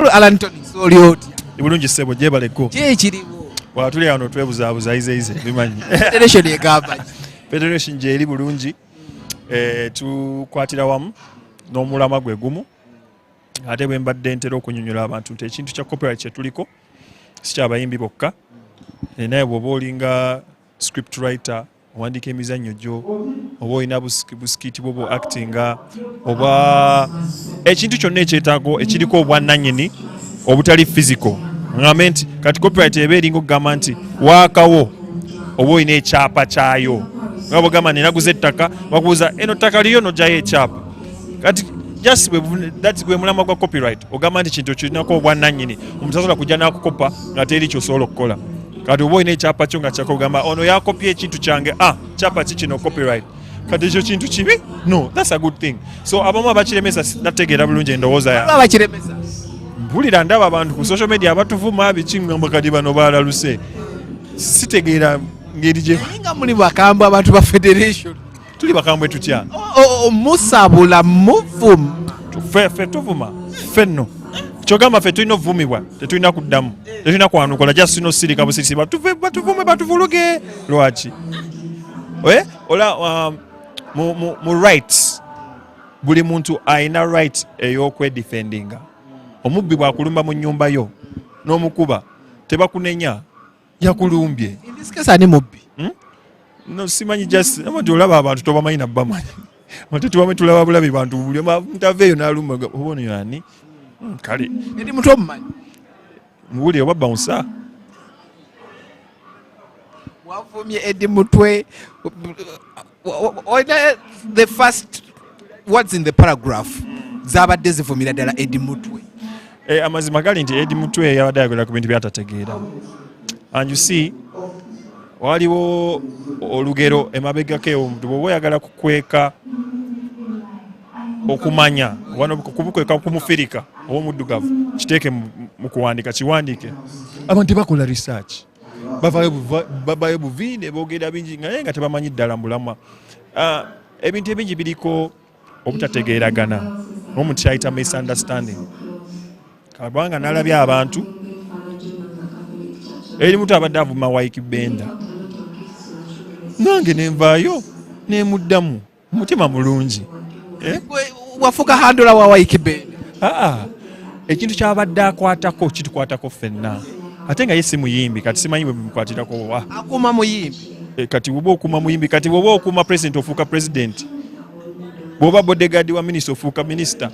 Amakulu Allan Toniks olioti. Ibulungi sebo jebaleko. Je kiriwo. Watuli ano twebuzabuza ize bimanyi. Federation egamba. Federation je eri bulungi. Tukwatira wamu n'omulama gwe gumu. Ate bwe mbadde ntera okunyonyola abantu nti ekintu kya copyright kye tuliko si ky'abayimbi bokka. Naye bw'oba olinga script writer owandiika emizannyo gyo oba olina busikiti bwoba actinga oba ekintu kyonna ekyetaago ekiriko obwannannyini obutali physical. Ngambe nti kati copyright eba eringa okugamba nti waakawo oba olina ekyapa kyayo nga bwogamba ninaguza ettaka bakubuuza eno ttaka liyo nogyayo ekyapa kati just that's gwe mulama gwa copyright ogamba nti kintu kirinako obwannannyini omuntu asobola kujja n'akukopa nga teri kyosobola okukola kati oba olina ekyapa kyo nga kyakogamba ono yakopya ekintu kyange kyapa ki kino copyright kati ekyo kintu kibi no that's a good thing so abamu abakiremesa nategeera bulungi endowooza ya abakiremesa mpulira ndaba abantu ku social media abatuvuma biki ngamba kati bano baalaluse sitegeera ngeri gye nga muli bakambwe abantu ba federation tuli bakambwe tutya musabula muvumu ffe tuvuma ffenno kyogamba ffe tulina ovumibwa tetulina kuddamu tetulina kwanukola just no sirika busirisi batuvume batuvuluge lwaki ola mu rights buli muntu alina right ey'okwedefendinga omubbi bwakulumba mu nnyumba yo n'omukuba tebakunenya yakulumbye indisikesani mubbi no simanyi just amati olaba abantu tobamanyi nabbamanyi ate tubame tulaba bulabi bantu buli mutaveeyo n'alumba obono yani kale ndi muntu omumanyi muwulire oba bouncer wavumye Eddie mutwe the first words in the paragraph zabadde zivumira ddala Eddie mutwe amazima gali nti Eddie mutwe yabadde ayogera ku bintu byatategeera and you see waliwo olugero emabegako omuntu bw'oba oyagala kukweka okumanya kubukweka okumufirika oba omuddugavu kiteeke mu kuwandika kiwandiike abantu tebakola research babayo buviine boogera bingi naye nga tebamanyi ddala mulamwa ebintu ebingi biriko obutategeeragana omuntu kyayita misunderstanding kabanga nalabye abantu eri mutu abadde avuma waikibenda nange nenvaayo nemuddamu mutima mulungi wafuka handola wa waikibenda ekintu kyabadde akwatako kitukwatako ffenna ate nga ye si muyimbi kati simanyi bwe bimukwatirako akuma muyimbi kati bwoba okuma muyimbi kati bwoba okuma president ofuuka president bwoba bodyguard wa minisita ofuuka minisita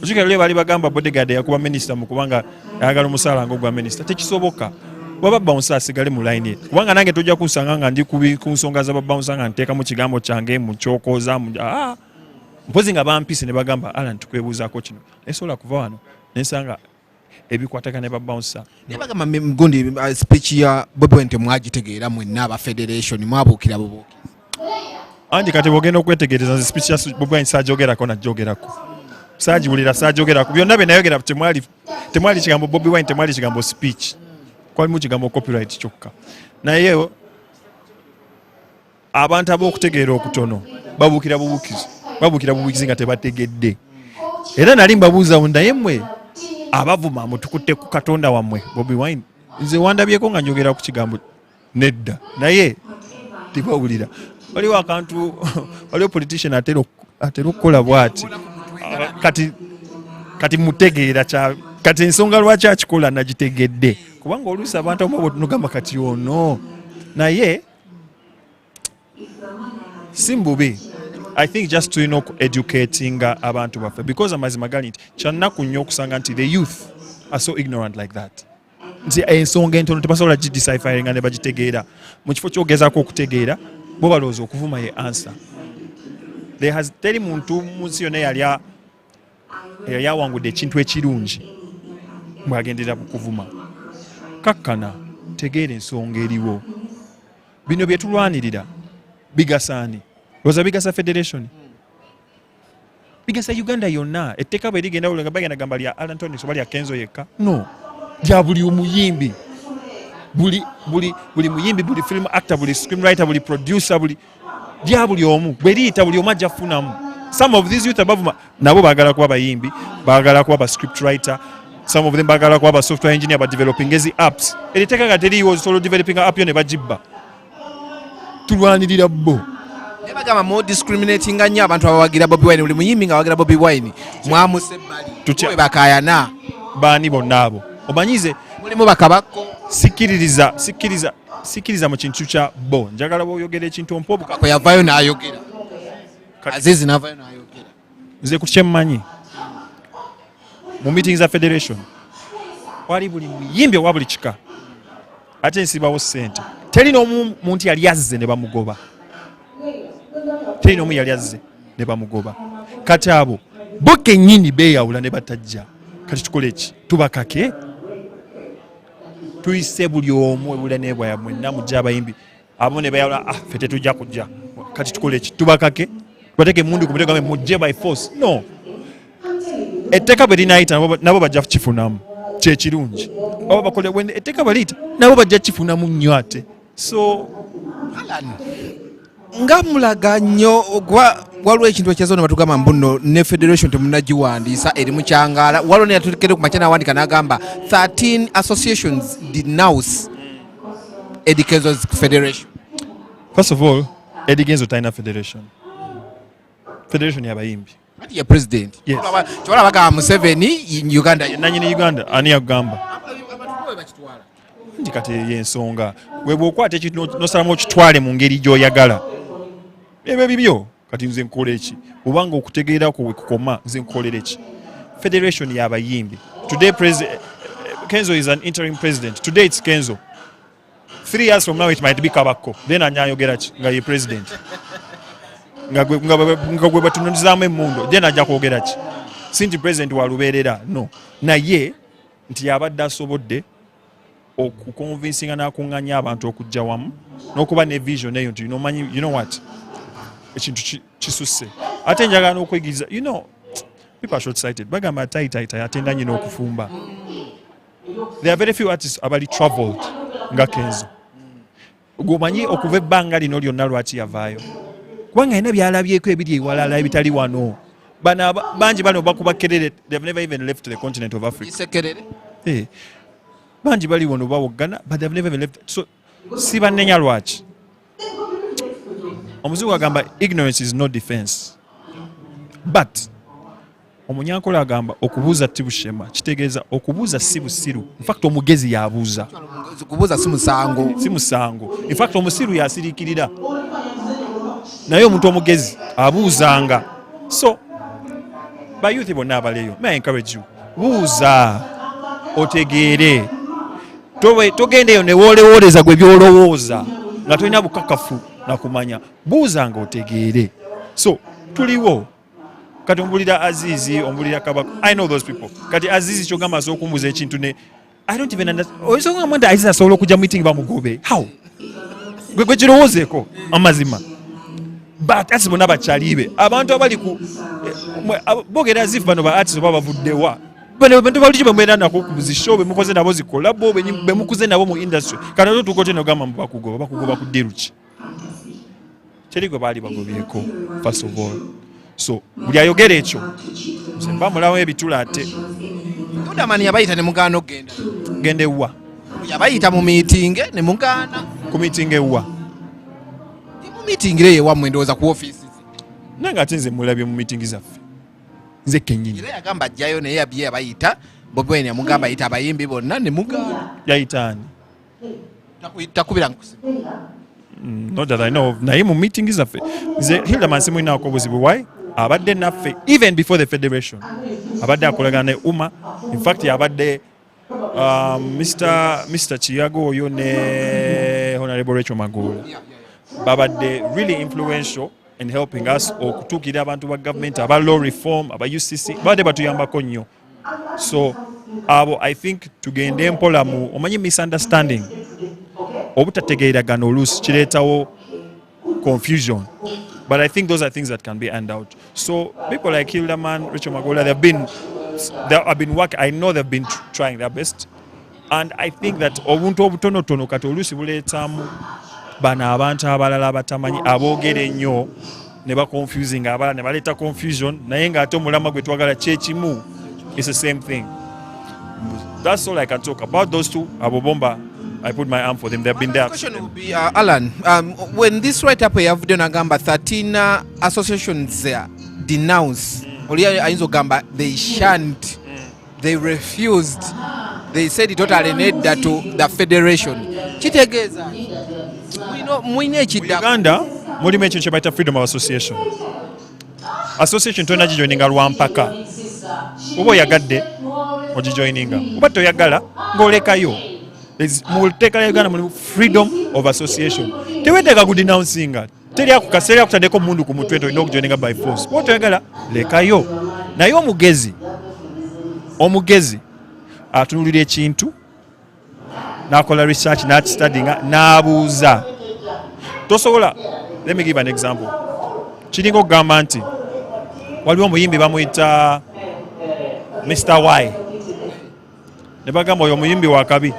okikira lwe bali bagamba bodyguard yakuba minisita mukubanga ayagala omusaala ng'ogwa minisita tekisoboka bwaba bouncer asigale mu line kubanga nange tojja kunsanga nga ndi ku nsonga za bouncer nga nteekamu kigambo kyange mu kyokoza mpozi nga bampise ne bagamba Allan tukwebuuzaako kino nesobola kuva wano nensanga ebikwatagana ne bouncer ne bagamba mgundi speech ya Bobi Wine temwagitegeera mwenna aba federation mwabuukira bubuuki andi kati bwogenda okwetegereza nze speech ya Bobi Wine saajogerako najjogerako saagiwulira saajogerako byonna bye nayogera temwali kigambo Bobi Wine temwali kigambo speech kwalimu kigambo copyright kyokka naye abantu ab'okutegeera okutono babuukira bubuukizi nga tebategedde era nali mbabuuza naye mmwe abavuma mutukutte ku Katonda wammwe Bobi Wine nze wandabyeko nga njogera ku kigambo nedda naye tebawulira waliwo akantu waliwo politician atera okukola bw'ati kati mutegeera kati ensonga lwaki akikola nagitegedde kubanga oluusi abantu abamu bwetunogamba kati ono naye si mbubi I think just tulina educatinga abantu baffe because amazima gali nti kyannaku nnyo okusanga nti the youth are so ignorant like that nti ensonga entono tebasobola gideciphiringa ne bagitegeera mu kifo kyogezaako okutegeera bo balowooza okuvuma ye answer teri muntu mu nsi yonna yali awangudde ekintu ekirungi bw'agenderera kukuvuma kakkana tegeera ensonga eriwo bino bye tulwanirira bigasaani lowooza bigasa federation bigasa Uganda yonna etteeka bwe ligenda nga bagenda gamba lya Allan Toniks oba lya Kenzo yekka no lya buli omuyimbi buli muyimbi buli film actor buli screenwriter buli producer lya buli omu bwe liyita buli omu ajja funamu some of these youth abavuma nabo baagala kuba bayimbi baagala kuba ba script writer some of them bagala kuba software engineer ba developing ezi apps eriteka nga teriiwo solo developing app yo ne bagibba tulwanirira bo nebagamba more discriminating nnyo abantu abawagira Bobi Wine buli muyimbi nga awagira Bobi Wine mwamuse bali bakayana baani bonna abo omanyize mulimu bakabako sikiriza mu kintu kya bo njagala boyogera ekintu mpobuka ko yavayo n'ayogera Azizi n'avayo n'ayogera nze ku kyemmanyi mu meetings za federation wali buli muyimbi wa buli kika ate nsibawo ssente teri n'omuntu yali azze ne bamugoba teri n'omu yali azze ne bamugoba kati abo bo kennyini beeyawula ne batajja kati tukole ki tubakake tuyise buli omu ebula nebwaya mwenna mujja abayimbi abo ne beeyawula ffe tetujja kujja kati tukole ki tubakake bateke emundu ku mutwe gambe mujje by force no etteeka bwe linayita nabo bajja kukifunamu kyekirungi oba bakole etteeka bwe liyita nabo bajja kukifunamu nnyo ate so nga mulaga nnyo waliwo ekintu ekyazo ne batugamba mbuno ne federation temunagiwandiisa eri mukyangaala waliwo neyatutekere ku makya n'awandika n'agamba 13 associations denounce Eddie Kenzo's federation. First of all, Eddie Kenzo talina federation yabayimbi ati ye president yes. Kyewala bagamba Museveni Uganda nanyini Uganda ani yagamba ndi kati yensonga bwe okwata ekintu nosalamu okitwale mu ngeri gy'oyagala ebyo bibyo kati nze nkola eki obanga okutegeera ko wekukoma nze nkolera eki federation yabayimbi today Kenzo is an interim president today it's Kenzo 3 years from now it might be Kabako then anyayogera ki nga ye president nga gwe batunuzaamu emmundu then ajja kwogera ki sinti president walubeerera no naye nti yabadde asobodde okukonvinsinga n'akuŋŋanya abantu okujja wamu n'okuba ne vision eyo nti nomanyi you know what ekintu kisusse ate njagala n'okwegiriza you know people are short sighted bagamba taitaita atenda nyina okufumba there are very few artists abali traveled nga Kenzo gomanyi okuva ebbanga lino lyonna lwaki yavaayo kubanga yina byalabyeko ebiri ewalala ebitali wano bana bangi bano bakuba kerere they have never even left the continent of Africa bangi bali wano bawoggana but they have never even left so si bannenya lwaki omuzungu agamba ignorance is no defense but omunyankola agamba okubuuza tibushema kitegeeza okubuuza si busiru in fact omugezi yabuuza kubuuza si musango in fact omusiru yasiriikirira naye omuntu omugezi abuuzanga so bayuthi bonna abaleeyo may I encourage you buuza otegeere togendeyo newoolewoleza gwe byolowooza nga tolina bukakafu nakumanya buuzanga otegeere so tuliwo kati ombulira Azizi ombulira Kabaka I know those people kati Azizi kyogamba asobola okumbuuza ekintu ne I don't even understand oyinza mwenda Azizi asobola okujja meeting bamugobe how gwe kirowoozeeko amazima but ati bonna bakyalibe abantu abali ku bogera azifu bano ba artists baba bavuddewa bano bantu bali kibwe mwenda nako kubuzishow bemukoze nabo zikolabo bemukuze nabo mu industry kana tukote no gamba bakugoba ku diruki kiriko bali bagobyeko first of all so buli ayogera ekyo semba mulawo ebitula ate Udamani yabayita ne mugano gende ewa yabayita mu meeting ne mugana ku meeting ewa meeting ile yewa mwendoza ku office nanga atenze mulabye mu meeting zaffe nze kenyinyi ile yagamba jjayo naye yabiye abayita Bobi Wine yamugamba ayita abayimbi bonna ne mugana yayitani takubira nkusi not that I know of naye mu meeting zaffe nze Hilda Mansimu inako buzibu why abadde naffe even before the federation abadde akolagana ne Uma in fact yabadde Mr. Chiago oyo ne Honorable Rachel Magula babadde really influential in helping us okutuukira abantu ba government aba law reform aba UCC babadde batuyambako nnyo so abo I think tugende mpola mu omanyi misunderstanding obutategeeragana oluusi kireetawo confusion but I think those are things that can be ironed out so people like Hildaman, Rachel Magola they have been working I know they've been trying their best and I think that obuntu obutonotono kati oluusi buleetamu bana abantu abalala batamanyi aboogera ennyo ne baconfusing abalala ne baleeta confusion naye ng'ate omulama gwe twagala kyekimu it's the same thing That's all I can talk about. Those two, Abu Bomba, I put my arm for them. They've been there. The question will be, Allan, when this write-up have done agamba 13 associations denounce, they shunned, they refused, they said it totally need that to the federation. Chitegeza, Uganda, mulimu ekintu kye bayita freedom of association. Association tolina gijoininga lwampaka. Oba oyagadde ogijoininga, oba toyagala ng'olekayo. Mu tteeka lya Uganda mulimu freedom of association. Teweeteka kudenouncinga. Teri akaseera akutaddeko mundu ku mutwe olina okujoininga by force. Oba toyagala lekayo. Naye omugezi atunulira ekintu n'akola research n'akistudinga n'abuuza. Tosobola, let me give an example. Kiringa okugamba nti waliwo omuyimbi bamuyita Mr. Y. Ne bagamba oyo omuyimbi wa kabi.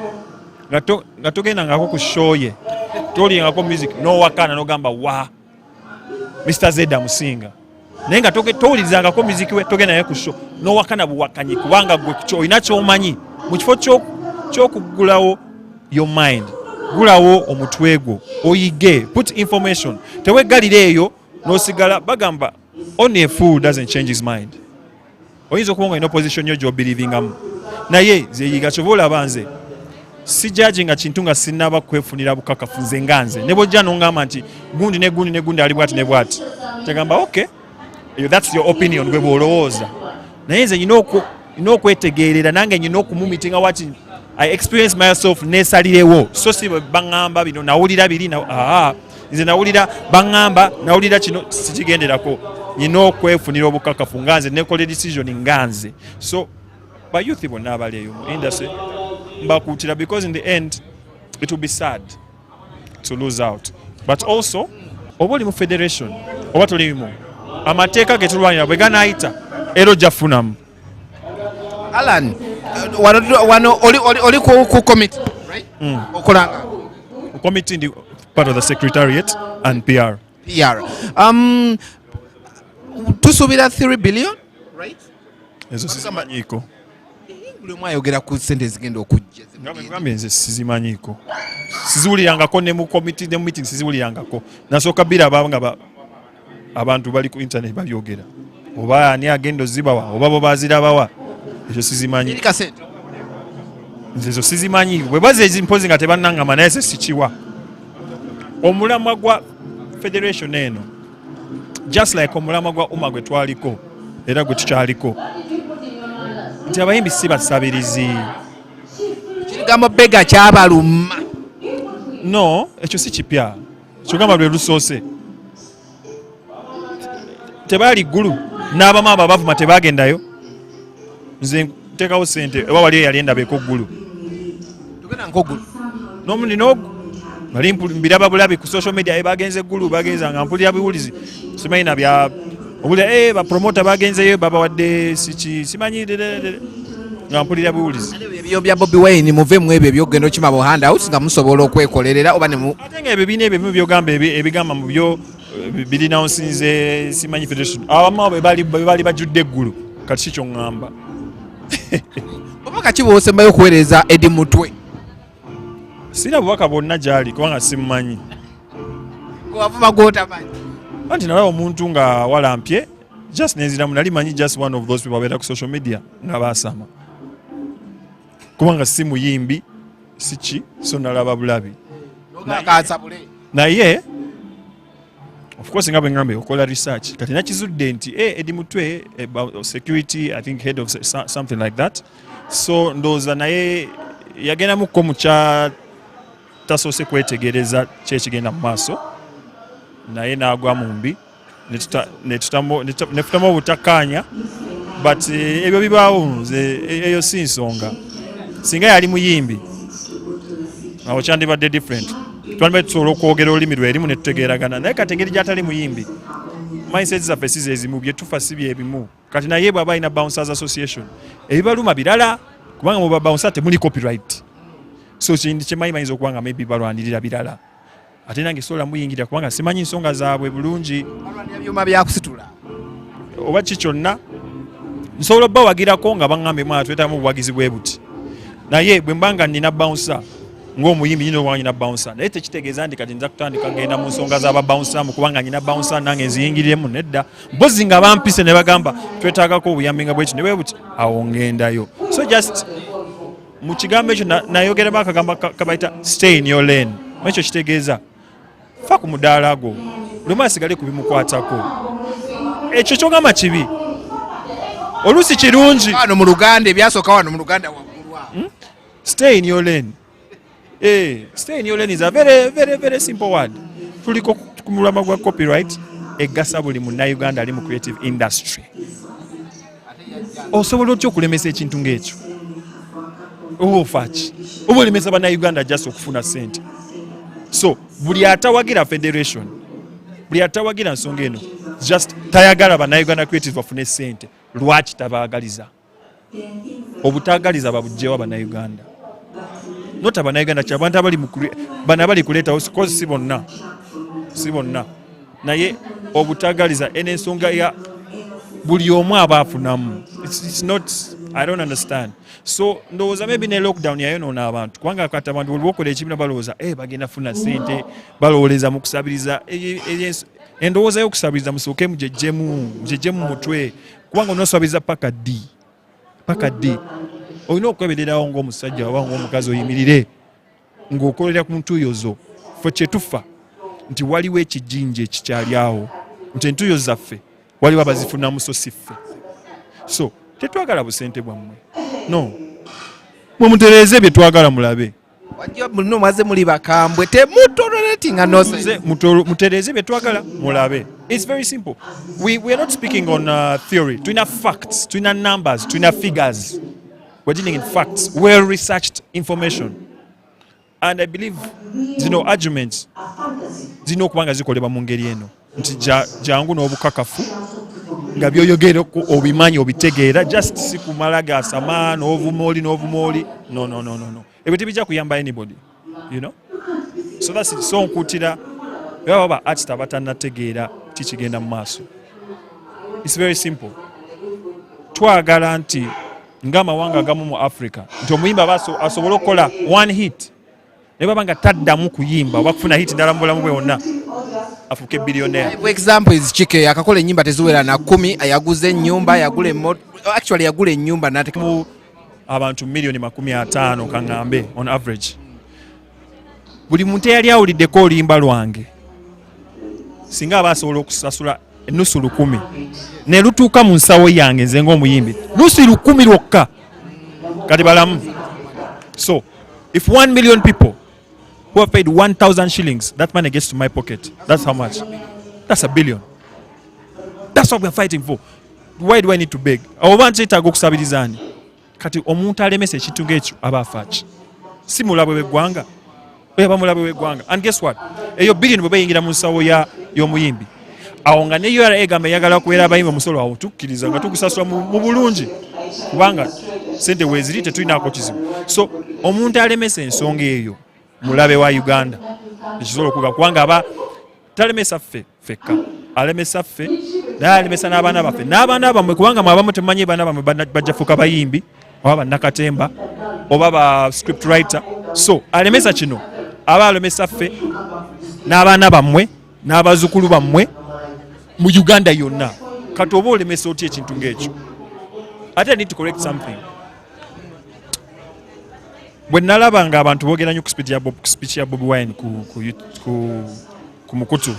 Nga togendangako ku show ye. Tolingako music n'owakana n'ogamba wa Mr. Z amusinga. Naye nga towulizangako music we togenda naye ku show n'owakana buwakanyi kubanga gwe olina ky'omanyi. Mu kifo ky'okugulawo your mind. Gulawo omutwe gwo oyige, put information. Teweggalira eyo n'osigala bagamba only a fool doesn't change his mind. Oyinza okuba nga ino position yo gy'obelievingamu. Naye zeyiga kyova olaba nze si judging nga kintu nga sinnaba kwefunira bukakafu nze nga nze. Ne bw'ojja n'ongamba nti gundi ne gundi ne gundi ali bwati ne bwati. Tegamba okay, that's your opinion gwe bw'olowooza. Naye nze nyina okwetegeerera nange nyina okumumitinga wati I experience myself nesalirewo. So si bangamba bino nawulira biri nze nawulira bangamba nawulira kino sikigenderako. Nyina okwefunira obukakafu nga nze nekole decision nga nze. So bayuthi bonna abali eyo mu industry mbakuutira because in the end it will be sad to lose out. But also oba oli mu federation oba tolimu amateeka ge tulwanira bwe ganaayita era ojja funamu. Allan, wano oli ku committee, right? Okolanga. Committee ndi part of the secretariat and PR. Tusuubira 3 billion, right? Ezo sizimanyiiko. Buli omu ayogera ku ssente ezigenda okujja. Ngambye nze sizimanyiiko. Siziwulirangako ne mu committee ne mu meeting siziwulirangako. Nasooka biraba nga abantu bali ku internet babyogera. Oba ani agenda ozibawa oba bo bazirabawa. Ezo sizimanyi. Nze ezo sizimanyi. Bwe baze ezimpozi nga tebannangamba naye se sikiwa. Omulamwa gwa federation eno just like omulamwa gwa umma gwe twaliko era gwe tukyaliko nti abayimbi si basabirizi. Kigambo bega kyabaluma. No, ekyo si kipya. Kyogamba lwe lusoose. Tebaali ggulu n'abamu abo abavuma tebagendayo. Nze nteekawo ssente oba wali eyali endabeko ggulu. Tugenda nk'oggulu. N'omundi bali mbiraba bulabi ku social media bagenze ggulu bagenza nga mpulira biwulizi. Simanyi na bya obula bapromota bagenzeyo babawadde simanyi nga mpulira biwulizi. Ebyo bya Bobi Wine muve mu ebyo byogenda okima bo handouts nga musobola okwekolerera oba ne mu. Ate nga ebyo bina ebyo byogamba ebigamba mu byo birina onsinze simanyi federation. Abamu bali bajudde eggulu kati si kyongamba. Obubaka ki bw'osembayo okuweereza Eddie mutwe? Sina bubaka bwonna gyali kubanga simumanyi. Wavuma gw'otamanyi. Anti nalaba omuntu nga walampye just nenziramu nali manyi just one of those people abeera ku social media nga baasama. Kubanga si muyimbi siki so nalaba bulabi. Naye of course nga bwe ngambe okola research kati nakizudde nti Eddie mutwe about security I think head of something like that. So ndowooza naye yagendamukko mu kya tasoose kwetegereza kyekigenda mu maaso naye n'agwa mu mbi nefutamu obutakkaanya but ebyo bibaawo nze eyo si nsonga. Singa yali muyimbi awo kyandibadde different. Twandibadde tusobola okwogera olulimi lwerimu ne tutegeeragana naye kati engeri gy'atali muyimbi mindset zaffe si zezimu bye tufa si byebimu. Kati naye bw'aba alina Bouncers Association ebibaluma birala kubanga mu babouncers temuli copyright. So kindi kyemanyi mayinza okuba nga maybe balwanirira birala. Ate nange sobola muyingira kubanga simanyi nsonga zaabwe bulungi. Byuma byakusitula. Oba ki kyonna nsobola obbawagirako nga baŋŋambye mwana twetaamu obuwagizi bwe buti. naye bwe mbanga nina bouncer ng'omuyimbi nyina owa nyina bouncer naye tekitegeeza nti kati nza kutandika genda mu nsonga z'aba bouncer mu kubanga nyina bouncer nange nziyingiriremu nedda mpozi nga bampise ne bagamba twetaagako obuyambi nga bwekyo ne bwe buti awo ngendayo so just mu kigambo ekyo nayogeramu akagamba kabayita stay in your lane ekyo kitegeeza fa ku mudaala gwo lumu asigale ku bimukwatako ekyo kyogamba kibi oluusi kirungi wano mu Luganda ebyasooka wano mu Luganda waggulwa stay in your lane. Stay in your lane is a very, very, very simple word. Tuliko ku mulama gwa copyright egasa buli munnayuganda ali mu creative industry. Osobola otya okulemesa ekintu ng'ekyo? Oba ofaki? Oba olemesa bannayuganda just okufuna ssente. So buli atawagira federation, buli atawagira nsonga eno just tayagala bannayuganda creative bafune ssente. Lwaki tabaagaliza? Obutaagaliza babugjewa bannayuganda. Not abannayuganda kyabantu abali kuleetawo kozi si bonna naye obutaagaliza en'ensonga ya buli omu aba afunamu. It's not, I don't understand. So ndowooza maybe ne lockdown yayonoona abantu kubanga kati abantu buli bokola ekibiina balowooza bagenda funa ssente balowoleza mu kusabiriza endowooza y'okusabiriza musooke mujejjemu mutwe kubanga onosabiriza paka ddi olina okwebererawo ng'omusajja oba ng'omukazi oyimirire ng'okolera ku ntuuyo zo ffe kyetufa nti waliwo ekijinja ekikyali awo nti entuuyo zaffe waliwo abazifunamu so si ffe so tetwagala busente bwammwe no mwe mutereeze bye twagala mulabe wajja mulino mwaze muli bakambwe temutoleretinga nose mutereeze bye twagala mulabe. It's very simple. We are not speaking on theory. Tulina facts, tulina numbers, tulina figures. We're dealing in facts, well-researched information. And I believe zino arguments zino okubanga zikolebwa mu ngeri eno nti jangu n'obukakafu nga byoyogera obimanyi obitegeera just si kumala gasama n'ovumooli no ebyo tebijja kuyamba anybody, you know. So that's it. So nkutira baba artist abatannategeera kikigenda mu maaso. It's very simple. Twagala nti ng'amawanga agamu mu Africa nti omuyimba asobola okukola one hit ne baba nga taddamu kuyimba oba kufuna hit ndala mu bulamu bwe wonna afuuke billionaire. For example is Chike akakola ennyimba teziwera na 10 yaguze ennyumba yagula ennyumba n'ateka abantu milioni 50 kaŋŋambe on average. Buli muntu eyali awuliddeko oluyimba lwange singa aba asobola okusasula ennusu 100 ne lutuuka mu nsawo yange nze ng'omuyimbi lusi 10 lwokka kati balamu. So if 1 million people who have paid 1,000 shillings, that money gets to my pocket. That's how much? That's $1 billion. That's what we're fighting for. Why do I need to beg? Oba nkyetaaga okusabirizaani kati omuntu alemesa ekintu ng'ekyo aba afaaki si mulabe w'eggwanga aba mulabe w'eggwanga. And guess what? Eyo billion bwe bayingira mu nsawo y'omuyimbi awo nga ne URA egamba eyagala kubeera abayimbi omusolo awo tukkiriza nga tukusasula mu bulungi kubanga sente weeziri tetulinaako kizibu. So omuntu alemesa ensonga eyo mulabe wa Uganda ekisobola okuga kubanga aba talemesa ffekka alemesa ffe naye alemesa n'abaana baffe n'abaana bammwe kubanga mwabamu temumanyi baana bammwe bajja fuuka bayimbi oba bannakatemba oba ba script writer. So alemesa kino aba alemesa ffe n'abaana bammwe n'abazzukulu bammwe mu Uganda yonna. Kati oba olemesa otya ekintu ng'ekyo? Ate I need to correct something. Bwe nalaba nga abantu boogera nnyo ku speech ya Bobi Wine ku mukutu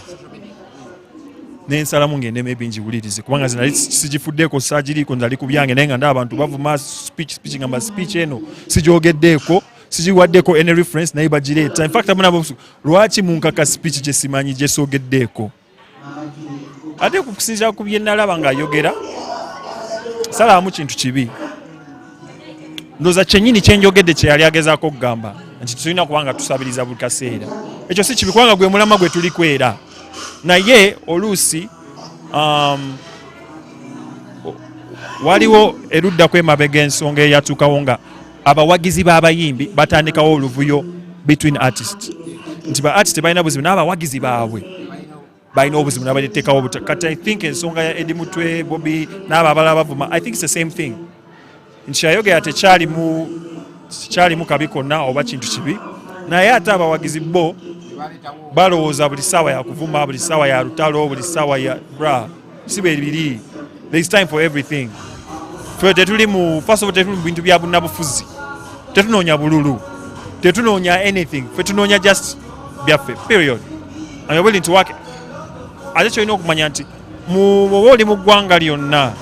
nensalamu ngende maybe njiwulirize kubanga zinali sigifuddeeko saagiriiko nzali ku byange naye nga ndaba abantu bavuma speech ngamba speech eno sigyogeddeko sigiwaddeko any reference naye bagireeta. In fact abona lwaki munkaka speech gye simanyi gye soogeddeeko. Ate kusinziira ku bye nalaba ng'ayogera salaamu kintu kibi. Ndoza kyennyini kyenjogedde kye yali agezaako okugamba nti tulina kubanga tusabiriza buli kaseera. Ekyo si kibi kubanga gwe mulama gwe tuli kwera. Naye oluusi waliwo erudda kwemabega ensonga eyatuukawo nga abawagizi b'abayimbi batandikawo oluvuyo between artists. Nti ba artists balina buzibu n'abawagizi baabwe balina obuzibu n'abaliteekawo buta. Kati I think ensonga ya Eddie Mutwe, Bobi n'abo abalala bavuma, I think it's the same thing. Nti yayogera tekyali mu sikyalimu kabi konna oba kintu kibi, naye ate abawagizi bo balowooza buli ssaawa ya kuvuma, buli ssaawa ya lutalo, buli ssaawa ya bra, si bwe biri. There is time for everything. Ffe tetuli mu first of all tetuli mu bintu bya bunnabufuzi, tetunoonya bululu, tetunoonya anything, ffe tunoonya just byaffe period. And you're willing to work. Ate kyolina okumanya nti oba oli mu ggwanga lyonna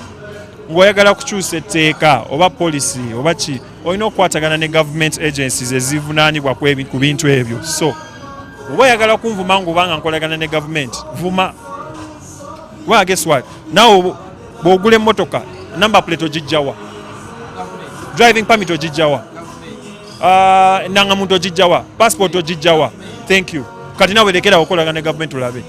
ng'oyagala kukyusa etteeka oba policy oba ki, olina okukwatagana ne government agencies ezivunaanibwa ku bintu ebyo. So oba oyagala kunvuma ng'obanga nkolagana ne government, vuma. Well, guess what? Now bw'ogula emmotoka number plate ogijjawa, driving permit ogijjawa, nangamuntu ogijjawa, passport ogijjawa. Thank you. Kati nawe lekera okolagana ne government olabe.